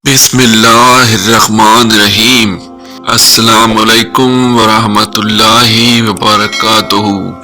بسم اللہ الرحمن الرحیم۔ السلام علیکم ورحمۃ اللہ وبرکاتہ۔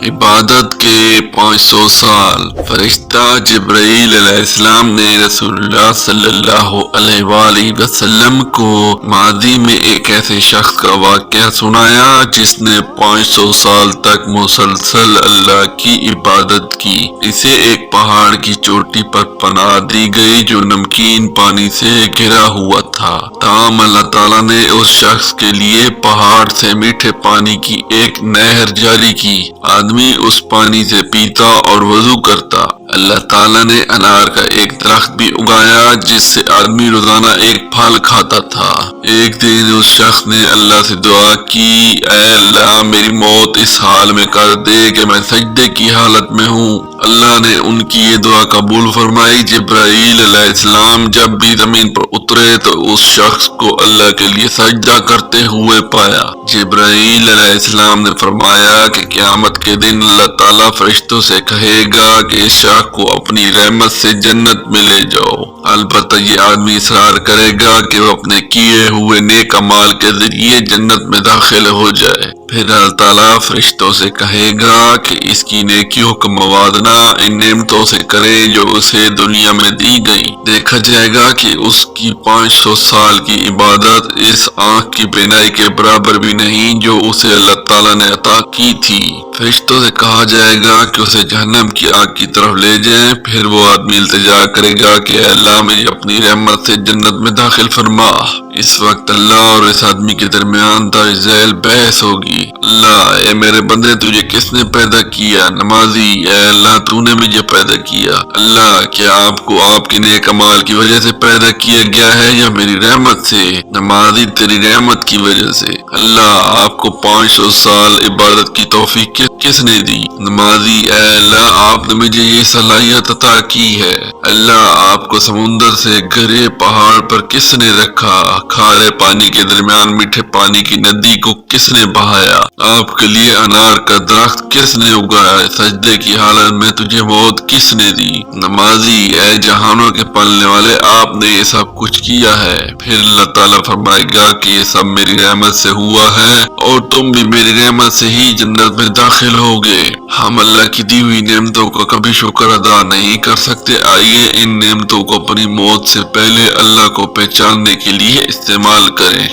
عبادت کے 500 سال۔ فرشتہ جبرائیل علیہ السلام نے رسول اللہ صلی اللہ علیہ وآلہ وسلم کو ماضی میں ایک ایسے شخص کا واقعہ سنایا جس نے 500 سال تک مسلسل اللہ کی عبادت کی۔ اسے ایک پہاڑ کی چوٹی پر پناہ دی گئی جو نمکین پانی سے گھرا ہوا تھا، تاہم اللہ تعالیٰ نے اس شخص کے لیے پہاڑ سے میٹھے پانی کی ایک نہر جاری کی۔ آدمی اس پانی سے پیتا اور وضو کرتا۔ اللہ تعالیٰ نے انار کا ایک درخت بھی اگایا جس سے آدمی روزانہ ایک پھل کھاتا تھا۔ ایک دن اس شخص نے اللہ سے دعا کی، اے اللہ میری موت اس حال میں کر دے کہ میں سجدے کی حالت میں ہوں۔ اللہ نے ان کی یہ دعا قبول فرمائی۔ جبرائیل علیہ السلام جب بھی زمین پر اترے تو اس شخص کو اللہ کے لیے سجدہ کرتے ہوئے پایا۔ جبرائیل علیہ السلام نے فرمایا کہ قیامت کے دن اللہ تعالیٰ فرشتوں سے کہے گا کہ اس شخص کو اپنی رحمت سے جنت میں لے جاؤ۔ البتہ یہ آدمی اصرار کرے گا کہ وہ اپنے کیے ہوئے نیک اعمال کے ذریعے جنت میں داخل ہو جائے۔ پھر اللہ تعالیٰ فرشتوں سے کہے گا کہ اس کی نیکیوں کا موازنہ ان نعمتوں سے کرے جو اسے دنیا میں دی گئی۔ دیکھا جائے گا کہ اس کی 500 سال کی عبادت اس آنکھ کی بینائی کے برابر بھی نہیں جو اسے اللہ تعالیٰ نے عطا کی تھی۔ فرشتوں سے کہا جائے گا کہ اسے جہنم کی آگ کی طرف لے جائیں۔ پھر وہ آدمی التجا کرے گا کہ اے اللہ مجھے اپنی رحمت سے جنت میں داخل فرما۔ اس وقت اللہ اور اس آدمی کے درمیان درج ذیل بحث ہوگی۔ اللہ، اے میرے بندے تجھے کس نے پیدا کیا؟ نمازی، اے اللہ تو نے مجھے پیدا کیا۔ اللہ، کیا آپ کو آپ کے نیک اعمال کی وجہ سے پیدا کیا گیا ہے یا میری رحمت سے؟ نمازی، تیری رحمت کی وجہ سے۔ اللہ، آپ کو 500 سال عبادت کی توفیق کس نے دی؟ نمازی، اے اللہ آپ نے مجھے یہ صلاحیت عطا کی ہے۔ اللہ، آپ کو سمندر سے گھرے پہاڑ پر کس نے رکھا؟ کھارے پانی کے درمیان میٹھے پانی کی ندی کو کس نے بہایا؟ آپ کے لیے انار کا درخت کس نے اگایا؟ سجدے کی حالت میں تجھے موت کس نے دی؟ نمازی، اے جہانوں کے پالنے والے آپ نے یہ سب کچھ کیا ہے۔ پھر اللہ تعالیٰ فرمائے گا کہ یہ سب میری رحمت سے ہوا ہے اور تم بھی میری رحمت سے ہی جنت میں داخل ہوگے۔ ہم اللہ کی دی ہوئی نعمتوں کا کبھی شکر ادا نہیں کر سکتے۔ آئیے ان نعمتوں کو اپنی موت سے پہلے اللہ کو پہچاننے کے لیے استعمال کریں۔